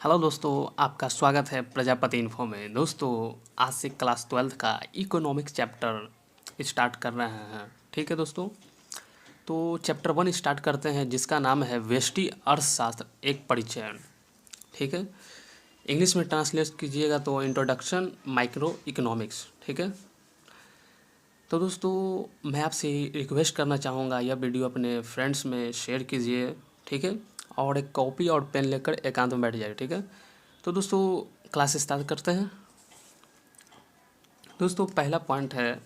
Hello दोस्तों, आपका स्वागत है प्रजापति इन्फो में। दोस्तों, आज से क्लास 12th का इकोनॉमिक्स चैप्टर स्टार्ट कर रहे हैं। ठीक है दोस्तों, तो चैप्टर 1 स्टार्ट करते हैं, जिसका नाम है व्यष्टि अर्थशास्त्र एक परिचय। ठीक है, इंग्लिश में ट्रांसलेट कीजिएगा तो इंट्रोडक्शन माइक्रो इकोनॉमिक्स। ठीक है, तो दोस्तों मैं आपसे रिक्वेस्ट करना चाहूँगा, यह वीडियो अपने फ्रेंड्स में शेयर कीजिए। ठीक है, और एक कॉपी और पेन लेकर एकांत में बैठ जाए। ठीक है, तो दोस्तों क्लास स्टार्ट करते हैं। दोस्तों पहला पॉइंट है,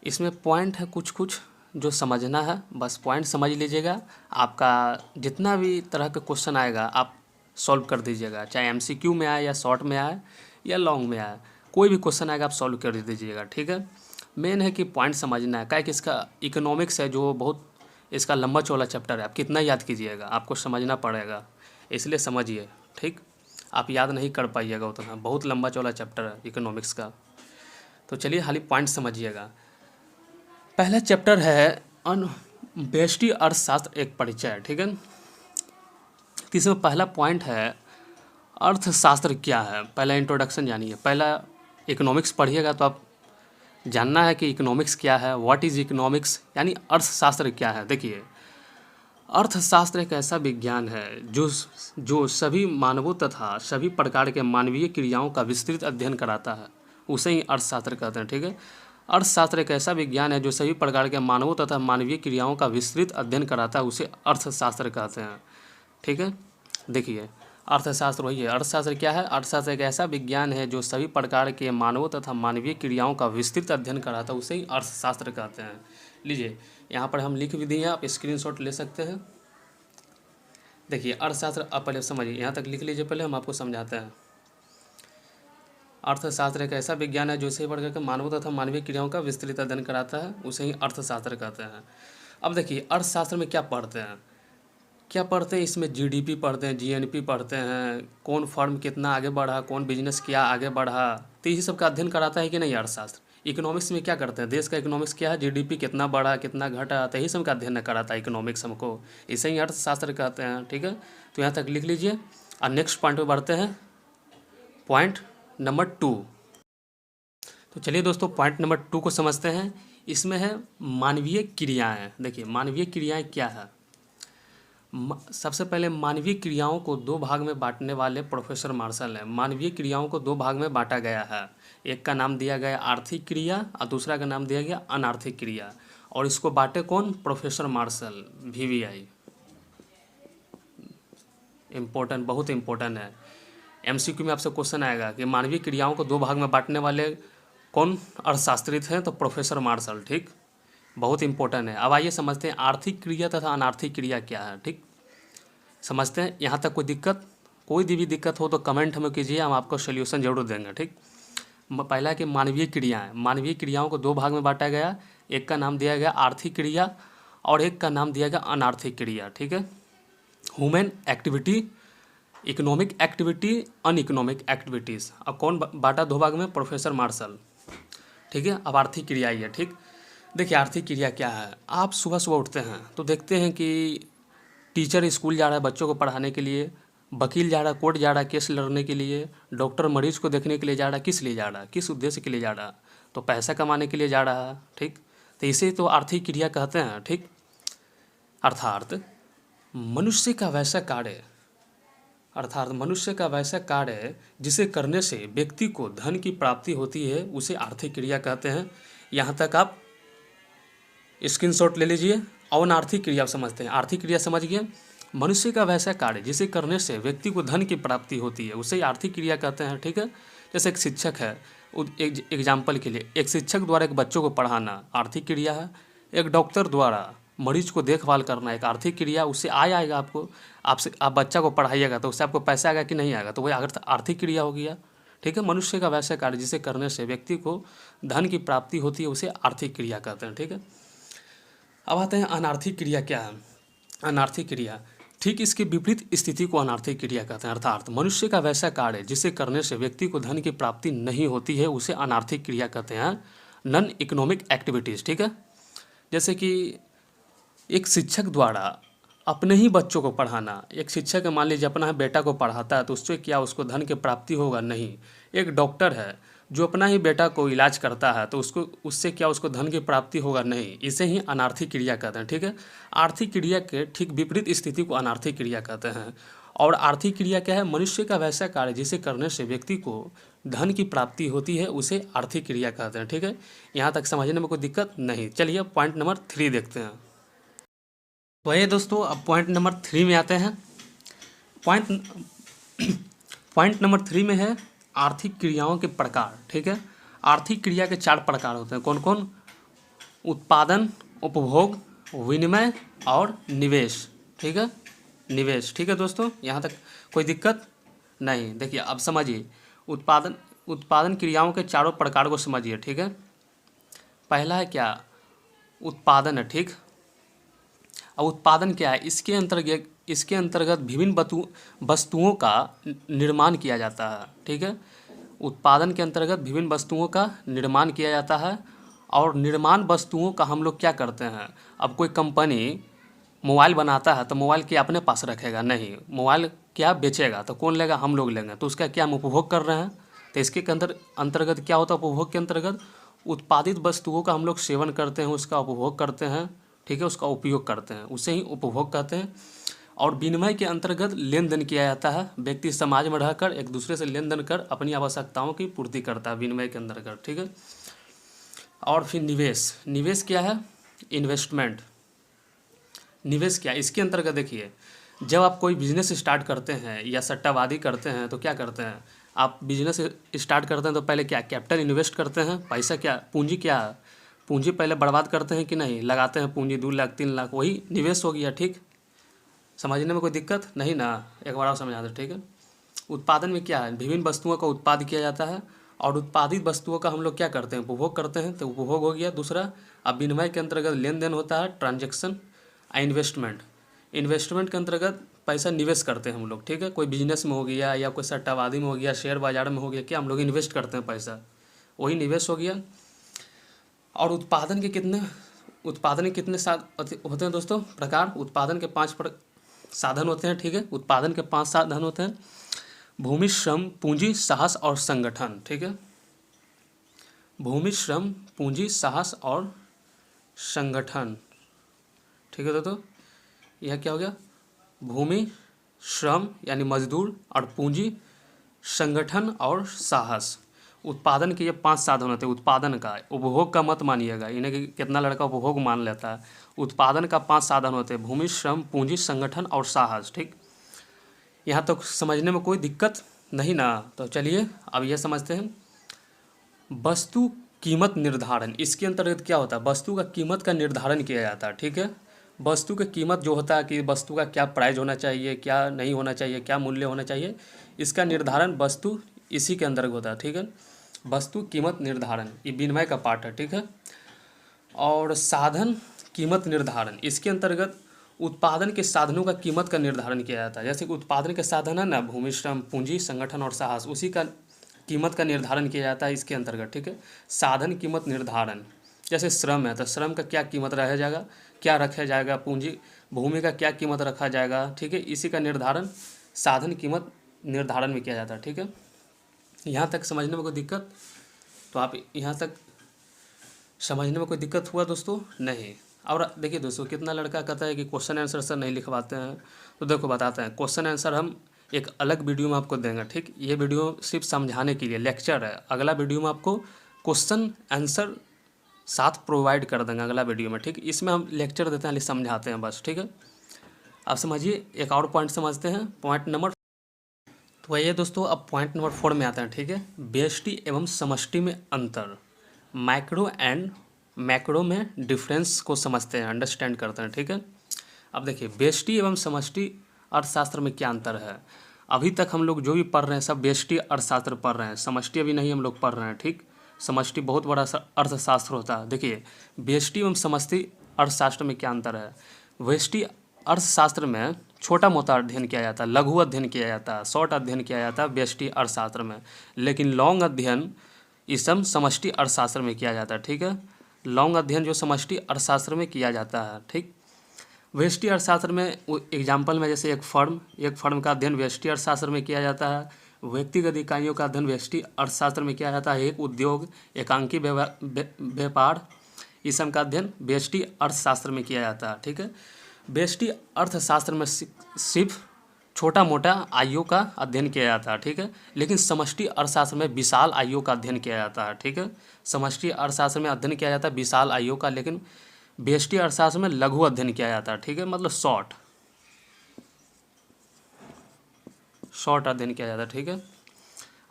इसमें पॉइंट है कुछ कुछ जो समझना है, बस पॉइंट समझ लीजिएगा। आपका जितना भी तरह का क्वेश्चन आएगा आप सॉल्व कर दीजिएगा, चाहे एमसीक्यू में आए या शॉर्ट में आए या लॉन्ग में आए, कोई भी क्वेश्चन आएगा आप सॉल्व कर दीजिएगा। ठीक है, मेन है कि पॉइंट समझना है। क्या कि इसका इकोनॉमिक्स है जो बहुत इसका लंबा चौड़ा चैप्टर है, आप कितना याद कीजिएगा, आपको समझना पड़ेगा, इसलिए समझिए। ठीक, आप याद नहीं कर पाइएगा उतना, बहुत लंबा चौड़ा चैप्टर है इकोनॉमिक्स का। तो चलिए खाली पॉइंट समझिएगा। पहला चैप्टर है व्यष्टि अर्थशास्त्र एक परिचय। ठीक है, तो इसमें पहला पॉइंट है अर्थशास्त्र क्या है। पहला इंट्रोडक्शन जानिए। पहला इकोनॉमिक्स पढ़िएगा तो आप जानना है कि इकोनॉमिक्स क्या है, व्हाट इज़ इकोनॉमिक्स, यानी अर्थशास्त्र क्या है। देखिए, अर्थशास्त्र एक ऐसा विज्ञान है जो सभी मानवों तथा सभी प्रकार के मानवीय क्रियाओं का विस्तृत अध्ययन कराता है, उसे ही अर्थशास्त्र कहते हैं। ठीक है, अर्थशास्त्र एक ऐसा विज्ञान है जो सभी प्रकार के मानवों तथा मानवीय क्रियाओं का विस्तृत अध्ययन कराता है, उसे अर्थशास्त्र कहते हैं। ठीक है, देखिए अर्थशास्त्र वही है। अर्थशास्त्र क्या है? अर्थशास्त्र एक ऐसा विज्ञान है जो सभी प्रकार के मानवों तथा मानवीय क्रियाओं का विस्तृत अध्ययन कराता है, उसे ही अर्थशास्त्र कहते हैं। लीजिए यहाँ पर हम लिख भी दिए, आप स्क्रीनशॉट ले सकते हैं। देखिए अर्थशास्त्र, आप पहले समझिए, यहाँ तक लिख लीजिए, पहले हम आपको समझाते हैं। अर्थशास्त्र एक ऐसा विज्ञान है जो सभी प्रकार के मानवों तथा मानवीय क्रियाओं का विस्तृत अध्ययन कराता है, उसे ही अर्थशास्त्र कहते हैं। अब देखिए अर्थशास्त्र में क्या पढ़ते हैं, इसमें जीडीपी पढ़ते हैं, जीएनपी पढ़ते हैं, कौन फर्म कितना आगे बढ़ा, कौन बिजनेस क्या आगे बढ़ा, तो यही सब का अध्ययन कराता है कि नहीं अर्थशास्त्र। इकोनॉमिक्स में क्या करते हैं, देश का इकोनॉमिक्स क्या है, जीडीपी कितना बढ़ा कितना घटा, तो यही सब का अध्ययन कराता है इकोनॉमिक्स हमको, इसे ही अर्थशास्त्र कहते हैं। ठीक है, तो यहाँ तक लिख लीजिए और नेक्स्ट पॉइंट पर बढ़ते हैं, पॉइंट नंबर 2। तो चलिए दोस्तों पॉइंट नंबर 2 को समझते हैं। इसमें है मानवीय क्रियाएँ। देखिए मानवीय क्रियाएँ क्या है। सबसे पहले मानवीय क्रियाओं को दो भाग में बांटने वाले प्रोफेसर मार्शल हैं। मानवीय क्रियाओं को दो भाग में बांटा गया है, एक का नाम दिया गया आर्थिक क्रिया और दूसरा का नाम दिया गया अनार्थिक क्रिया, और इसको बांटे कौन? Professor Marshall, VVI। इम्पोर्टेंट, बहुत इम्पोर्टेंट है। MCQ में आपसे क्वेश्चन आएगा कि मानवीय क्रियाओं को दो भाग में बांटने वाले कौन अर्थशास्त्री हैं, तो प्रोफेसर मार्शल। ठीक, बहुत इंपॉर्टेंट है। अब आइए समझते हैं आर्थिक क्रिया तथा अनार्थिक क्रिया क्या है। ठीक, समझते हैं। यहाँ तक कोई भी दिक्कत हो तो कमेंट हमें कीजिए, हम आपको सोल्यूशन जरूर देंगे। ठीक, पहला कि मानवीय क्रियाएँ, मानवीय क्रियाओं को दो भाग में बांटा गया, एक का नाम दिया गया आर्थिक क्रिया और एक का नाम दिया गया अनार्थिक क्रिया। ठीक है, human activity, economic activity, uneconomic activities. अब कौन बांटा दो भाग में? Professor Marshall. ठीक है, अब आर्थिक क्रिया ही है। ठीक, देखिए आर्थिक क्रिया क्या है। आप सुबह सुबह उठते हैं तो देखते हैं कि टीचर स्कूल जा रहा है बच्चों को पढ़ाने के लिए, वकील जा रहा है कोर्ट जा रहा है केस लड़ने के लिए, डॉक्टर मरीज को देखने के लिए जा रहा है। किस लिए जा रहा है, किस उद्देश्य के लिए जा रहा है? तो पैसा कमाने के लिए जा रहा है। ठीक, तो इसे तो आर्थिक क्रिया कहते हैं। ठीक, अर्थात मनुष्य का वैसा कार्य जिसे करने से व्यक्ति को धन की प्राप्ति होती है, उसे आर्थिक क्रिया कहते हैं। यहाँ तक आप स्क्रीनशॉट ले लीजिए। और आर्थिक क्रिया समझते हैं। आर्थिक क्रिया समझ गए, मनुष्य का वैसा कार्य जिसे करने से व्यक्ति को धन की प्राप्ति होती है, उसे आर्थिक क्रिया कहते हैं। ठीक है, जैसे एक शिक्षक है, एग्जाम्पल के लिए एक शिक्षक द्वारा एक बच्चों को पढ़ाना आर्थिक क्रिया है। एक डॉक्टर द्वारा मरीज को देखभाल करना एक आर्थिक क्रिया, उससे आएगा आपको, आप बच्चा को पढ़ाइएगा तो उससे आपको पैसा आएगा कि नहीं आएगा, तो वही अगर आर्थिक क्रिया हो गया। ठीक है, मनुष्य का वैसा कार्य जिसे करने से व्यक्ति को धन की प्राप्ति होती है, उसे आर्थिक क्रिया कहते हैं। ठीक है, अब आते हैं अनार्थिक क्रिया क्या है। अनार्थिक क्रिया, ठीक इसके विपरीत स्थिति को अनार्थिक क्रिया कहते हैं। अर्थात मनुष्य का वैसा कार्य जिसे करने से व्यक्ति को धन की प्राप्ति नहीं होती है, उसे अनार्थिक क्रिया कहते हैं, नॉन इकोनॉमिक एक्टिविटीज़। ठीक है, जैसे कि एक शिक्षक द्वारा अपने ही बच्चों को पढ़ाना, एक शिक्षक मान लीजिए अपना बेटा को पढ़ाता है तो उससे क्या उसको धन की प्राप्ति होगा? नहीं। एक डॉक्टर है जो अपना ही बेटा को इलाज करता है तो उसको उससे क्या उसको धन की प्राप्ति होगा? नहीं। इसे ही अनार्थिक क्रिया कहते हैं, ठीक है। आर्थिक क्रिया के ठीक विपरीत स्थिति को अनार्थिक क्रिया कहते हैं। और आर्थिक क्रिया क्या है? मनुष्य का वैसा कार्य जिसे करने से व्यक्ति को धन की प्राप्ति होती है, उसे आर्थिक क्रिया कहते हैं, ठीक है। यहाँ तक समझने में कोई दिक्कत नहीं। चलिए पॉइंट नंबर 3 देखते हैं। तो ये दोस्तों अब पॉइंट नंबर 3 में आते हैं। पॉइंट पॉइंट नंबर 3 में है आर्थिक क्रियाओं के प्रकार, ठीक है। आर्थिक क्रिया के 4 प्रकार होते हैं। कौन कौन? उत्पादन, उपभोग, विनिमय और निवेश, ठीक है। निवेश, ठीक है दोस्तों, यहाँ तक कोई दिक्कत नहीं। देखिए अब समझिए, उत्पादन क्रियाओं के चारों प्रकार को समझिए, ठीक है। पहला है क्या? उत्पादन है, ठीक। अब उत्पादन क्या है? इसके अंतर्गत विभिन्न वस्तुओं का निर्माण किया जाता है, ठीक है। उत्पादन के अंतर्गत विभिन्न वस्तुओं का निर्माण किया जाता है। और निर्माण वस्तुओं का हम लोग क्या करते हैं? अब कोई कंपनी मोबाइल बनाता है तो मोबाइल क्या अपने पास रखेगा? नहीं। मोबाइल क्या बेचेगा तो कौन लेगा? हम लोग लेंगे। तो उसका क्या हम उपभोग कर रहे हैं? तो इसके अंतर्गत क्या होता है? उपभोग के अंतर्गत उत्पादित वस्तुओं का हम लोग सेवन करते हैं, उसका उपभोग करते हैं, ठीक है, उसका उपयोग करते हैं, उसे ही उपभोग कहते हैं। और विनिमय के अंतर्गत लेन देन किया जाता है। व्यक्ति समाज में रहकर एक दूसरे से लेन देन कर अपनी आवश्यकताओं की पूर्ति करता है विनिमय के अंतर्गत, ठीक है। और फिर निवेश। निवेश क्या है? इन्वेस्टमेंट। निवेश क्या? इसके अंतर्गत देखिए, जब आप कोई बिजनेस स्टार्ट करते हैं या सट्टाबाजी करते हैं तो क्या करते हैं? आप बिजनेस स्टार्ट करते हैं तो पहले क्या कैपिटल इन्वेस्ट करते हैं? पैसा क्या? पूंजी क्या? पूंजी पहले बर्बाद करते हैं कि नहीं? लगाते हैं पूंजी 2 लाख 3 लाख, वही निवेश हो गया, ठीक। समझने में कोई दिक्कत नहीं ना? एक बार और समझा दो, ठीक है। उत्पादन में क्या है? विभिन्न वस्तुओं का उत्पाद किया जाता है और उत्पादित वस्तुओं का हम लोग क्या करते हैं? उपभोग करते हैं, तो उपभोग हो गया दूसरा। अब विनिमय के अंतर्गत लेन देन होता है, ट्रांजेक्शन। इन्वेस्टमेंट। इन्वेस्टमेंट के अंतर्गत पैसा निवेश करते हैं हम लोग, ठीक है। कोई बिजनेस में हो गया या कोई सट्टाबाजी में हो गया, शेयर बाजार में हो गया, क्या हम लोग इन्वेस्ट करते हैं पैसा, वही निवेश हो गया। और उत्पादन के कितने होते हैं दोस्तों? प्रकार। उत्पादन के 5 साधन होते हैं, ठीक है। उत्पादन के 5 साधन होते हैं। भूमि, श्रम, पूंजी, साहस और संगठन, ठीक है। भूमि, श्रम, पूंजी, साहस और संगठन, ठीक है दोस्तों। यह क्या हो गया? भूमि, श्रम यानी मजदूर, और पूंजी, संगठन और साहस। उत्पादन के ये 5 साधन होते हैं। उत्पादन का, उपभोग का मत मानिएगा, इन्हें कि कितना लड़का उपभोग मान लेता है। उत्पादन का 5 साधन होते हैं। भूमि, श्रम, पूंजी, संगठन और साहस, ठीक। यहाँ तक समझने में कोई दिक्कत नहीं ना? तो चलिए अब यह समझते हैं वस्तु कीमत निर्धारण। इसके अंतर्गत क्या होता है? वस्तु का कीमत का निर्धारण किया जाता है, ठीक है। वस्तु की कीमत जो होता है कि वस्तु का क्या प्राइस होना चाहिए, क्या नहीं होना चाहिए, क्या मूल्य होना चाहिए, इसका निर्धारण वस्तु इसी के अंतर्गत होता है, ठीक है। वस्तु कीमत निर्धारण ये विनिमय का पार्ट है, ठीक है। और साधन कीमत निर्धारण, इसके अंतर्गत उत्पादन के साधनों का कीमत का निर्धारण किया जाता है। जैसे कि उत्पादन के साधन है ना, भूमि, श्रम, पूंजी, संगठन और साहस, उसी का कीमत का निर्धारण किया जाता है इसके अंतर्गत, ठीक है। साधन कीमत निर्धारण, जैसे श्रम है तो श्रम का क्या कीमत रह जाएगा, क्या रखा जाएगा, पूंजी भूमि का क्या कीमत रखा जाएगा, ठीक है। इसी का निर्धारण साधन कीमत निर्धारण में किया जाता है, ठीक है। यहाँ तक समझने में कोई दिक्कत? तो आप यहाँ तक समझने में कोई दिक्कत हुआ दोस्तों? नहीं। और देखिए दोस्तों, कितना लड़का कहता है कि क्वेश्चन आंसर सर नहीं लिखवाते हैं, तो देखो बताते हैं। क्वेश्चन आंसर हम एक अलग वीडियो में आपको देंगे, ठीक। ये वीडियो सिर्फ समझाने के लिए लेक्चर है। अगला वीडियो में आपको क्वेश्चन आंसर साथ प्रोवाइड कर देंगे अगला वीडियो में, ठीक। इसमें हम लेक्चर देते हैं, समझाते हैं बस, ठीक है। अब समझिए एक और पॉइंट समझते हैं, पॉइंट नंबर। तो ये दोस्तों अब पॉइंट नंबर 4 में आते हैं, ठीक है। व्यष्टि एवं समष्टि में अंतर, माइक्रो एंड मैक्रो में डिफरेंस को समझते हैं, अंडरस्टैंड करते हैं, ठीक है। अब देखिए व्यष्टि एवं समष्टि अर्थशास्त्र में क्या अंतर है। अभी तक हम लोग जो भी पढ़ रहे हैं सब व्यष्टि अर्थशास्त्र पढ़ रहे हैं, समष्टि अभी नहीं हम लोग पढ़ रहे हैं, ठीक। समष्टि बहुत बड़ा अर्थशास्त्र होता है। देखिए व्यष्टि एवं समष्टि अर्थशास्त्र में क्या अंतर है। व्यष्टि अर्थशास्त्र में छोटा मोटा अध्ययन किया जाता है, लघु अध्ययन किया जाता है, शॉर्ट अध्ययन किया जाता है व्यष्टि अर्थशास्त्र में। लेकिन लॉन्ग अध्ययन इस समष्टि अर्थशास्त्र में किया जाता है, ठीक है। लॉन्ग अध्ययन जो समष्टि अर्थशास्त्र में किया जाता है, ठीक। व्यष्टि अर्थशास्त्र में एग्जाम्पल में जैसे एक फर्म का अध्ययन व्यष्टि अर्थशास्त्र में किया जाता है। व्यक्तिगत इकाइयों का अध्ययन व्यष्टि अर्थशास्त्र में किया जाता है। एक उद्योग, एकांकी व्यापार, इस सब का अध्ययन व्यष्टि अर्थशास्त्र में किया जाता है। ठीक है, व्यष्टि अर्थशास्त्र में सिर्फ छोटा मोटा आइयों का अध्ययन किया जाता है। ठीक है, लेकिन समष्टि अर्थशास्त्र में विशाल आइयों का अध्ययन किया जाता है। ठीक है, समष्टि अर्थशास्त्र में अध्ययन किया जाता है विशाल आइयों का, लेकिन व्यष्टि अर्थशास्त्र में लघु अध्ययन किया जाता है। ठीक है, मतलब शॉर्ट अध्ययन किया जाता है। ठीक है,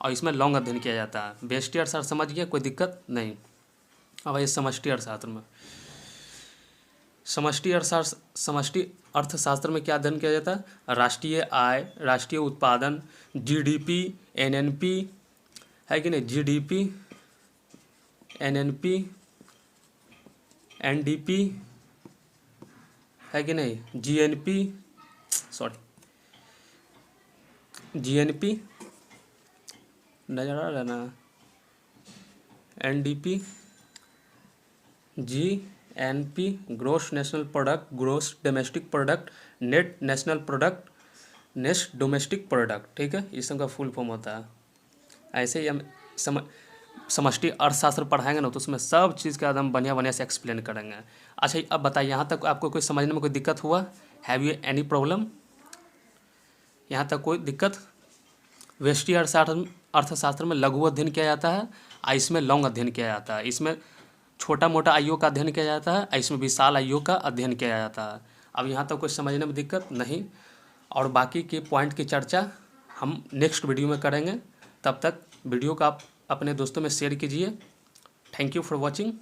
और इसमें लॉन्ग अध्ययन किया जाता है। व्यष्टि अर्थशास्त्र समझ गया, कोई दिक्कत नहीं। अब ये समष्टि अर्थशास्त्र में, समष्टि अर्थशास्त्र में क्या अध्ययन किया जाता है? राष्ट्रीय आय, राष्ट्रीय उत्पादन, जीडीपी, एनएनपी है कि नहीं, जीडीपी, एनएनपी, एनडीपी है कि नहीं, जीएनपी नजर आ रहा ना, NDP, GNP, gross national product, gross domestic product, net national product, net domestic product. ठीक है, इस सब का फुल फॉर्म होता है। ऐसे ही हम समष्टि अर्थशास्त्र पढ़ाएंगे ना, तो उसमें सब चीज़ का एकदम बढ़िया से एक्सप्लेन करेंगे। अच्छा, अब बताइए, यहाँ तक आपको कोई समझने में कोई दिक्कत हुआ? Have you any problem? यहाँ तक कोई दिक्कत? व्यष्टि अर्थशास्त्र में लघु अध्ययन किया जाता है, और इसमें लॉन्ग अध्ययन किया जाता है। इसमें छोटा मोटा आइयों का अध्ययन किया जाता है, और इसमें विशाल आइयों का अध्ययन किया जाता है। अब यहाँ तक कोई समझने में दिक्कत नहीं, और बाकी के पॉइंट की चर्चा हम नेक्स्ट वीडियो में करेंगे। तब तक वीडियो को आप अपने दोस्तों में शेयर कीजिए। Thank you for watching.